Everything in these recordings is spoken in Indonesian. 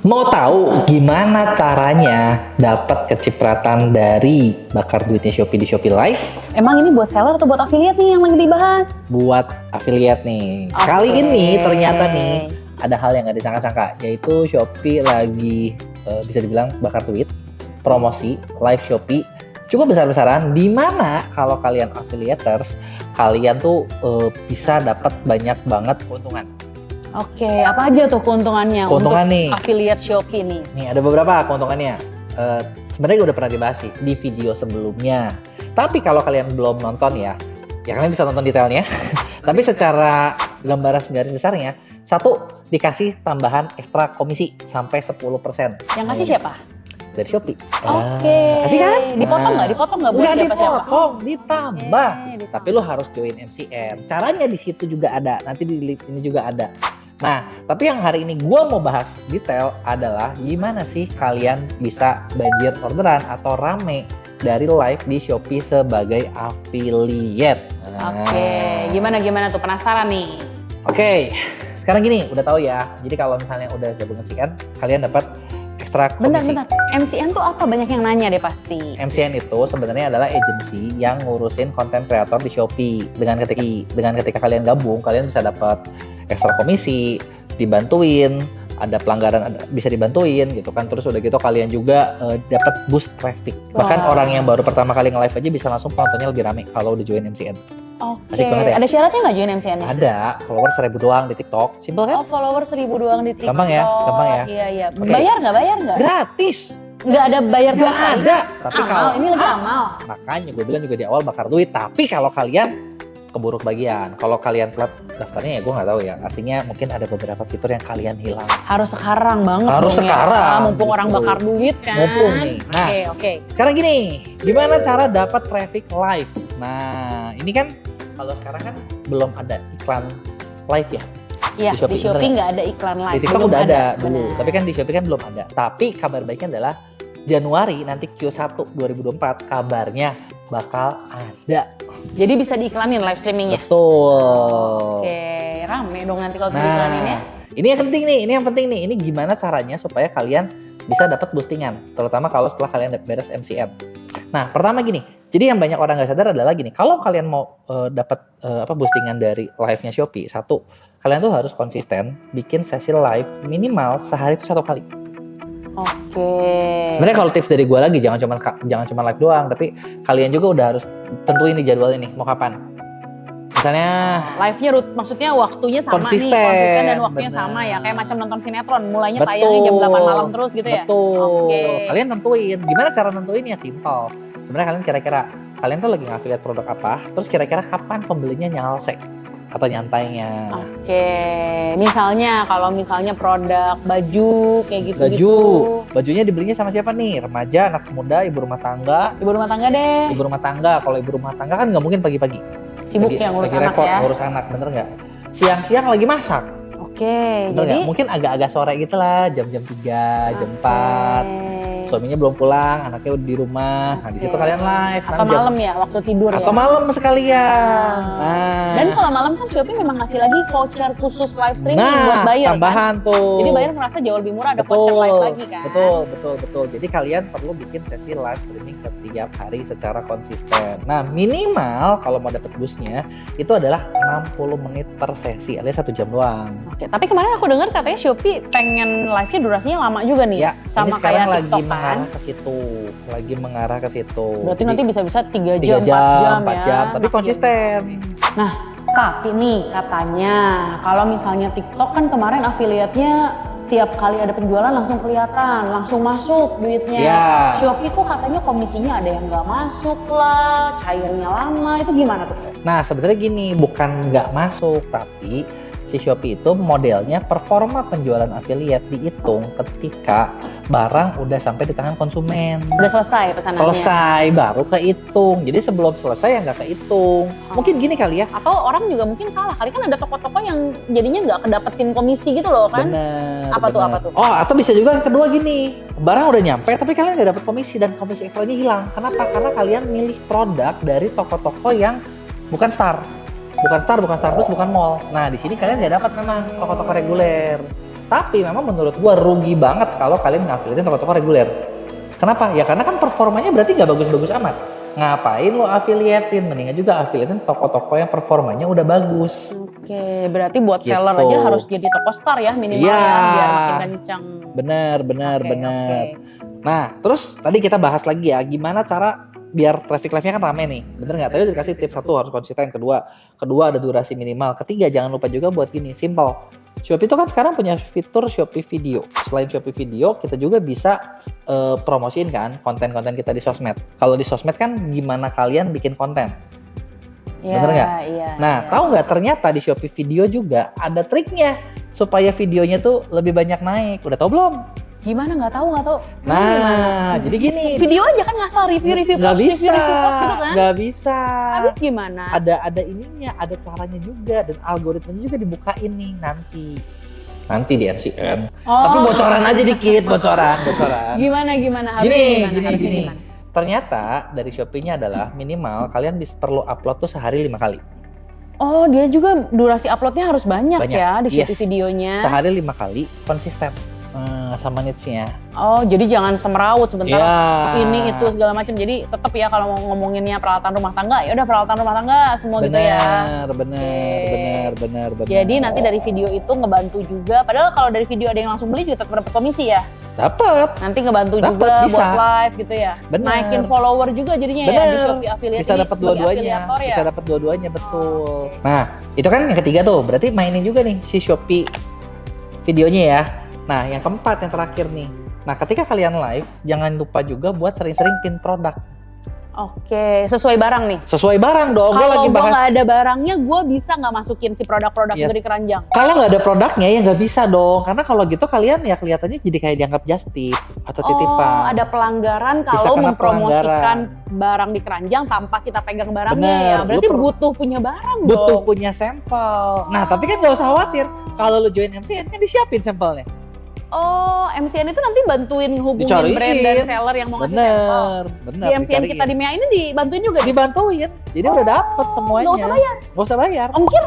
Mau tahu gimana caranya dapat kecipratan dari bakar duitnya Shopee di Shopee Live? Emang ini buat seller atau buat affiliate nih yang lagi dibahas? Buat affiliate nih. Oke. Kali ini ternyata nih ada hal yang gak disangka-sangka, yaitu Shopee lagi bisa dibilang bakar duit, promosi live Shopee cukup besar-besaran, di mana kalau kalian affiliators, kalian tuh bisa dapat banyak banget keuntungan. Oke, apa aja tuh keuntungannya Keuntungan untuk nih. affiliate Shopee nih? Nih ada beberapa keuntungannya. Sebenarnya udah pernah dibahas sih di video sebelumnya. Tapi kalau kalian belum nonton ya kalian bisa nonton detailnya. Tapi secara gambaran garis besarnya, satu, dikasih tambahan ekstra komisi sampai 10%. Yang kasih siapa? Dari Shopee. Oke. Kasih kan? Dipotong nggak? Dipotong nggak buat Nggak siapa-siapa? dipotong, ditambah. Ditambah. Tapi lo harus join MCN. Caranya di situ juga ada. Nanti di link ini juga ada. Nah, tapi yang hari ini gue mau bahas detail adalah gimana sih kalian bisa banjir orderan atau rame dari live di Shopee sebagai affiliate. Oke, gimana tuh, penasaran nih? Oke, sekarang gini, udah tahu ya. Jadi kalau misalnya udah gabung MCN, kalian dapat ekstra komisi. Bentar. MCN tuh apa? Banyak yang nanya deh pasti. MCN itu sebenarnya adalah agency yang ngurusin konten kreator di Shopee. Dengan ketika kalian gabung, kalian bisa dapat ekstra komisi, dibantuin, ada pelanggaran bisa dibantuin gitu kan. Terus udah gitu kalian juga dapat boost traffic. Bahkan orang yang baru pertama kali nge-live aja bisa langsung penontonnya lebih rame kalau udah join MCN. Oke. Asik banget ya? Ada syaratnya nggak join MCN-nya? Ada, follower 1000 doang di TikTok. Simpel kan? Oh, follower 1000 doang di TikTok. Gampang ya? Iya. Oke. Bayar nggak? Gratis. Nggak ada bayar sama Nggak sekali? ada. Tapi Amal, ini lagi amal. Makanya gue bilang juga di awal bakar duit. Tapi kalau kalian keburu kebagian, kalau kalian telat daftarnya ya gue nggak tahu ya. Artinya mungkin ada beberapa fitur yang kalian hilang. Harus sekarang banget. Harus dong ya. sekarang, Mumpung orang justru. bakar duit kan. Mumpung nih. Nah. Oke. Sekarang gini, gimana cara dapat traffic live? Nah, ini kan kalau sekarang kan belum ada iklan live ya. Iya, Di Shopee, di Shopee bener nggak ada iklan live. Di TikTok Belum udah ada dulu, benar. tapi kan di Shopee kan belum ada. Tapi kabar baiknya adalah Januari nanti Q1 2024 kabarnya bakal ada. Jadi bisa diiklanin live streamingnya. Betul. Oke, rame dong nanti kalau diiklanin ya. Ini yang penting nih. Ini gimana caranya supaya kalian bisa dapat boostingan, terutama kalau setelah kalian beres MCN. Nah, pertama gini. Jadi yang banyak orang nggak sadar adalah gini, kalau kalian mau dapat boostingan dari live-nya Shopee, satu, kalian tuh harus konsisten bikin sesi live minimal sehari itu 1 kali. Oke. Sebenarnya kalau tips dari gue lagi, jangan cuma live doang, tapi kalian juga udah harus tentuin nih jadwalnya nih, mau kapan. Misalnya Live-nya maksudnya waktunya sama Konsisten, nih, konsisten dan waktunya bener. sama ya, kayak macam nonton sinetron, mulainya Betul. tayangnya jam 8 malam terus gitu ya. Betul. Oke. Kalian tentuin. Gimana cara nentuinnya? Simpel. Sebenarnya kalian kira-kira kalian tuh lagi ngafiliat produk apa? Terus kira-kira kapan pembelinya nyalsek atau nyantainya? Oke. Misalnya kalau produk baju kayak gitu-gitu. Bajunya dibelinya sama siapa nih? Remaja, anak muda, ibu rumah tangga. Ibu rumah tangga deh. Ibu rumah tangga. Kalau ibu rumah tangga kan nggak mungkin pagi-pagi. Sibuk ya ngurus anak repot, ya. ngurus anak, bener nggak? Siang-siang lagi masak. Oke, Bener jadi nggak? Mungkin agak-agak sore gitu lah, jam-jam 3, jam 4. Oke. Suaminya belum pulang, anaknya udah di rumah. Nah, di situ kalian live. Atau malam ya, waktu tidur Atau ya. malam sekalian. Nah, Dan kalau malam kan Shopee memang ngasih lagi voucher khusus live streaming buat buyer tambahan kan. tuh. Jadi buyer merasa jauh lebih murah, ada voucher live lagi kan. Betul. Jadi kalian perlu bikin sesi live streaming setiap hari secara konsisten. Nah, minimal kalau mau dapet boostnya itu adalah 60 menit per sesi, alias 1 jam doang. Oke, tapi kemarin aku dengar katanya Shopee pengen live-nya durasinya lama juga nih. Ya, sama ini sekarang kayak lagi TikTok kan. mengarah ke situ. Berarti Jadi, nanti bisa-bisa 3 3 jam, 4 jam 4 ya. jam, tapi konsisten. Tapi nih katanya kalau misalnya TikTok kan kemarin affiliate-nya tiap kali ada penjualan langsung kelihatan, langsung masuk duitnya. Ya. Shopee kok katanya komisinya ada yang nggak masuk lah, cairnya lama, itu gimana tuh? Nah, sebenarnya gini, bukan nggak masuk, tapi si Shopee itu modelnya performa penjualan affiliate dihitung ketika barang udah sampai di tangan konsumen. Udah selesai pesanannya? Selesai, baru kehitung. Jadi sebelum selesai ya nggak kehitung. Mungkin gini kali ya. Atau orang juga mungkin salah, kali kan ada toko-toko yang jadinya nggak kedapetin komisi gitu loh kan? Bener. Apa tuh? Oh, atau bisa juga yang kedua gini. Barang udah nyampe tapi kalian nggak dapet komisi dan komisi ekstranya hilang. Kenapa? Karena kalian milih produk dari toko-toko yang bukan Star. Bukan Star Plus, bukan mall. Nah, di sini kalian nggak dapat memang toko-toko reguler. Tapi memang menurut gua rugi banget kalau kalian ngafiliatin toko-toko reguler. Kenapa? Ya karena kan performanya berarti nggak bagus-bagus amat. Ngapain lo afiliatin? Mendingan juga afiliatin toko-toko yang performanya udah bagus. Oke, berarti buat Gitu. seller aja harus jadi toko star ya minimal Iya. ya biar makin kencang. Bener. Oke. Nah, terus tadi kita bahas lagi ya, gimana cara biar traffic live-nya kan rame nih. Bener nggak? Tadi udah dikasih tips, satu harus konsisten, kedua ada durasi minimal, ketiga jangan lupa juga buat gini, simple. Shopee itu kan sekarang punya fitur Shopee Video. Selain Shopee Video, kita juga bisa promosiin kan konten-konten kita di sosmed. Kalau di sosmed kan gimana kalian bikin konten? Bener nggak? Iya. Nah, tahu nggak ternyata di Shopee Video juga ada triknya supaya videonya tuh lebih banyak naik. Udah tahu belum? Gimana nggak tahu? Nah, jadi gini. Video aja kan ngasal review Nggak post, bisa, review post gitu kan? nggak bisa. Habis gimana? Ada ininya, ada caranya juga dan algoritmanya juga dibukain nih nanti di MCN. Oh. Tapi bocoran aja dikit, bocoran. Gimana? Gini. Harusnya Ternyata dari Shopee-nya adalah minimal kalian perlu upload tuh sehari 5 kali. Oh, dia juga durasi uploadnya harus banyak. Ya di Shopee Yes. videonya. Sehari 5 kali konsisten sama needs-nya. Oh, jadi jangan semeraut sebentar Ya. ini itu segala macam. Jadi tetap ya kalau mau ngomonginnya peralatan rumah tangga, ya udah peralatan rumah tangga semua gitu ya. Bener. Jadi nanti dari video itu ngebantu juga. Padahal kalau dari video ada yang langsung beli juga tetap dapat komisi ya. Dapat. Nanti ngebantu Dapet, juga bisa. buat live gitu ya. Bener. Naikin follower juga jadinya ya di Shopee affiliate. Bisa ini dapat sebagai dua-duanya. afiliator ya. Bisa dapat dua-duanya, betul. Nah, itu kan yang ketiga tuh. Berarti mainin juga nih si Shopee videonya ya. Nah, yang keempat, yang terakhir nih. Nah, ketika kalian live, jangan lupa juga buat sering-sering pin produk. Oke, sesuai barang nih. Sesuai barang dong. Gue Kalau lagi gue bahas. nggak ada barangnya, gue bisa nggak masukin si produk-produk Yes. itu di keranjang? Kalau nggak ada produknya ya nggak bisa dong. Karena kalau gitu kalian ya kelihatannya jadi kayak dianggap just tip atau titipan. Oh, ada pelanggaran Bisa kalau kena mempromosikan barang di keranjang tanpa kita pegang barangnya Bener, ya. Berarti lu butuh punya barang butuh dong. punya sampel. Nah, tapi kan nggak usah khawatir. Kalau lu join MCN kan disiapin sampelnya. Oh, MCN itu nanti bantuin hubungin Dicariin. brand dan seller yang mau ngasih sampel. Bener. Di MCN kita di Mea ini dibantuin juga nih? dibantuin. Jadi udah dapet semuanya. Nggak usah bayar? Nggak usah bayar. Ongkir?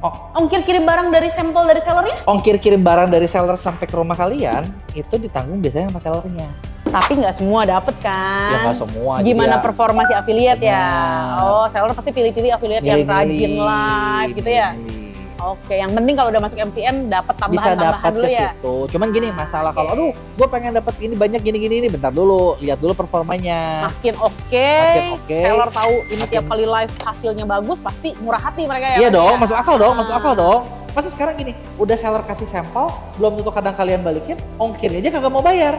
Oh, Ongkir kirim barang dari sampel dari sellernya? ongkir kirim barang dari seller sampai ke rumah kalian itu ditanggung biasanya sama sellernya. Tapi nggak semua dapet kan? Ya nggak semua. Gimana jadi ya performa si affiliate ya? Benar. Oh, seller pasti pilih-pilih affiliate yang rajin milih-milih, live gitu ya? milih-milih. Oke, yang penting kalau udah masuk MCN dapat Bisa tambahan-tambahan dapat dulu ke ya. situ. Cuman gini masalah kalau Oke. aduh gue pengen dapat ini banyak gini bentar dulu, lihat dulu performanya. Makin oke, oke. seller tahu ini Makin- tiap kali live hasilnya bagus, pasti murah hati mereka ya. Iya Mas, dong, ya? masuk akal dong, masuk Ah. akal dong. Masa sekarang gini, udah seller kasih sampel, belum tentu kadang kalian balikin, ongkirnya aja kagak mau bayar.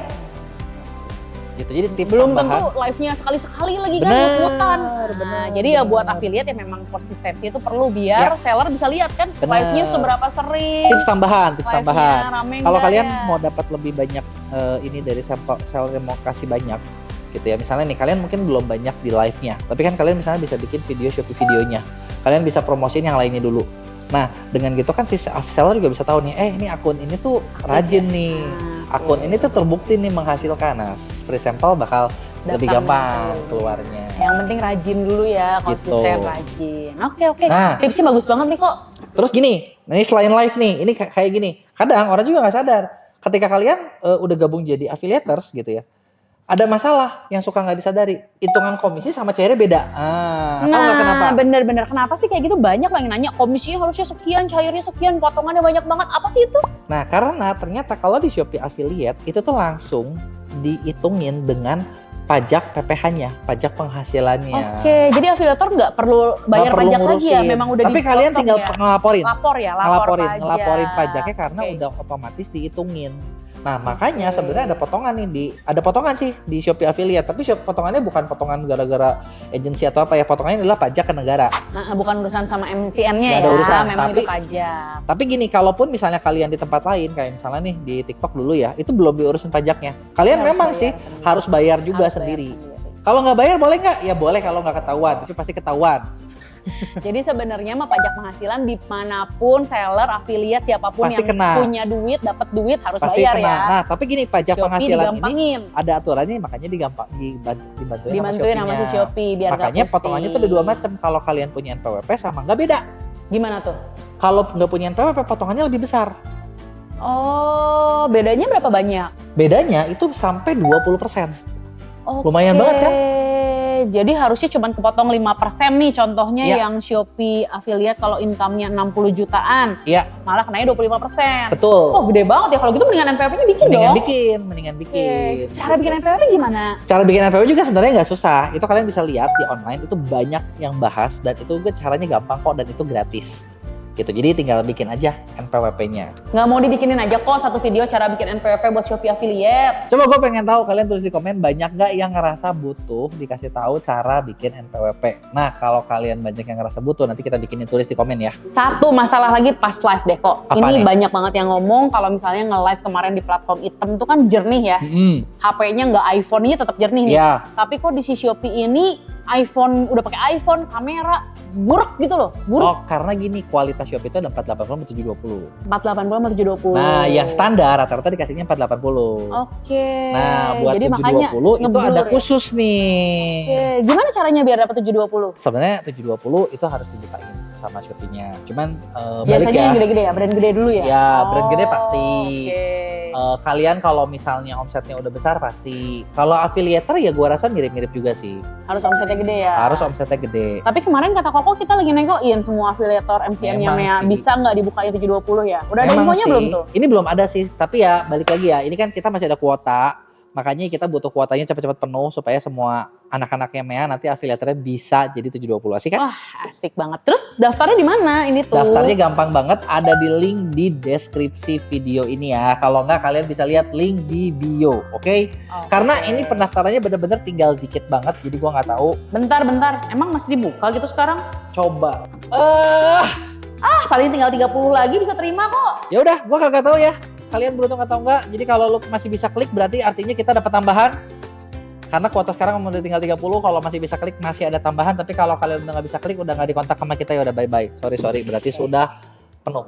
Gitu, jadi tips Belum tambahan. tentu live-nya sekali-sekali lagi kan Bener, ikutan. bener, Jadi ya bener. buat affiliate ya memang konsistensi itu perlu biar seller bisa lihat kan Bener. live-nya seberapa sering. Tips tambahan, live-nya rame Kalau nggak kalian ya? mau dapat lebih banyak ini dari sampel seller yang mau kasih banyak gitu ya. Misalnya nih kalian mungkin belum banyak di live-nya, tapi kan kalian misalnya bisa bikin video Shopee videonya. Kalian bisa promosiin yang lainnya dulu. Nah, dengan gitu kan si seller juga bisa tahu nih, ini akun ini tuh rajin nih. Nah, Akun ini tuh terbukti nih menghasilkan. Nah, free sample bakal lebih Datang gampang langsung. keluarnya. Yang penting rajin dulu ya, konsisten Gitu. rajin. Oke. Nah. Tipsnya bagus banget nih kok. Terus gini, nah ini selain live nih, ini kayak gini. Kadang orang juga nggak sadar, ketika kalian udah gabung jadi affiliators gitu ya, ada masalah yang suka nggak disadari. Hitungan komisi sama cairnya beda. Tahu nggak kenapa? Bener-bener kenapa sih kayak gitu, banyak yang nanya komisinya harusnya sekian, cairnya sekian, potongannya banyak banget. Apa sih itu? Nah, karena ternyata kalau di Shopee Affiliate itu tuh langsung dihitungin dengan pajak PPh-nya, pajak penghasilannya. Oke, jadi afiliator nggak perlu bayar Nggak perlu pajak lagi ya, ngurusin. memang udah Tapi kalian dipotong tinggal ya? ngelaporin. lapor ngelaporin pajaknya karena Oke. udah otomatis dihitungin. Nah, makanya sebenarnya ada potongan nih ada potongan sih di Shopee Affiliate, tapi potongannya bukan potongan gara-gara agensi atau apa ya, potongannya adalah pajak ke negara. Nah, bukan urusan sama MCN-nya Nggak ya, ada urusan, memang tapi- itu pajak. Tapi gini, kalaupun misalnya kalian di tempat lain, kayak misalnya nih di TikTok dulu ya, itu belum diurusin pajaknya. Kalian Harus memang bayar sih sendiri. harus bayar juga Harus bayar sendiri. Kalau nggak bayar boleh nggak? Ya boleh kalau nggak ketahuan, tapi pasti ketahuan. Jadi sebenarnya mah pajak penghasilan dimanapun seller, affiliate, siapapun Pasti yang kena. punya duit, dapat duit harus Pasti bayar kena. ya. Nah, tapi gini, pajak Shopee penghasilan ini digampangin. ada aturannya, makanya dibantuin Sama si Shopee-nya. Shopee biar nggak Makanya pusing. potongannya tuh ada dua macam. Kalau kalian punya NPWP sama nggak beda. Gimana tuh? Kalau nggak punya NPWP potongannya lebih besar. Oh, bedanya berapa banyak? Bedanya itu sampai 20%. Oke. Lumayan banget kan? Jadi harusnya cuma kepotong 5% nih contohnya Iya. yang Shopee affiliate kalau income-nya 60 jutaan. Iya, Malah kenanya 25%. betul. Oh gede banget ya, kalau gitu mendingan NPWP-nya bikin dong. Mendingan Oke. bikin. Cara bikin NPWP gimana? Cara bikin NPWP juga sebenarnya nggak susah. Itu kalian bisa lihat di online, itu banyak yang bahas dan itu juga caranya gampang kok dan itu gratis. Gitu. Jadi tinggal bikin aja NPWP-nya. Nggak mau dibikinin aja kok satu video cara bikin NPWP buat Shopee affiliate. Coba gue pengen tahu kalian tulis di komen banyak nggak yang ngerasa butuh dikasih tahu cara bikin NPWP. Nah kalau kalian banyak yang ngerasa butuh nanti kita bikinin tulis di komen ya. Satu masalah lagi pas live deh kok. Apa Ini nih? banyak banget yang ngomong kalau misalnya nge-live kemarin di platform item tuh kan jernih ya. HP-nya nggak iPhone-nya tetap jernih nih. Iya. Tapi kok di si Shopee ini iPhone, udah pakai iPhone, kamera, buruk gitu loh. Buruk. Oh karena gini kualitas Shopee itu ada 480 720. 480 sama 720. Nah yang standar rata-rata dikasihnya 480. Oke. Nah buat Jadi 720 itu ngeblur ada ya? khusus nih. Oke. Gimana caranya biar dapat 720? Sebenarnya 720 itu harus dibukain sama Shopee-nya. Cuman balik Biasanya ya. yang gede-gede ya, brand gede dulu ya? Ya, brand gede pasti. Oke. Kalian kalau misalnya omsetnya udah besar pasti. Kalau affiliator ya gua rasa mirip-mirip juga sih. Harus omsetnya gede ya? Harus omsetnya gede. Tapi kemarin kata Koko kita lagi negoin semua afiliator MCN-nya Memang Mea. sih. Bisa nggak dibukain 720 ya? Udah ada Memang infonya sih, belum tuh? Ini belum ada sih, tapi ya balik lagi ya. Ini kan kita masih ada kuota. Makanya kita butuh kuotanya cepat-cepat penuh supaya semua anak-anaknya Mea nanti afiliatornya bisa jadi 720. Asik kan? Wah asik banget. Terus daftarnya di mana ini tuh? Daftarnya gampang banget, ada di link di deskripsi video ini ya. Kalau nggak kalian bisa lihat link di bio, oke? Oke. Karena ini pendaftarannya bener-bener tinggal dikit banget, jadi gua nggak tahu. Bentar. Emang masih dibuka gitu sekarang? Coba. Paling tinggal 30 lagi bisa terima kok. Ya udah, gua kagak tahu ya. Kalian beruntung atau enggak. Jadi kalau lu masih bisa klik berarti artinya kita dapat tambahan. Karena kuota sekarang udah tinggal 30, kalau masih bisa klik masih ada tambahan. Tapi kalau kalian udah nggak bisa klik, udah nggak dikontak sama kita ya udah bye-bye. Sorry, berarti sudah penuh.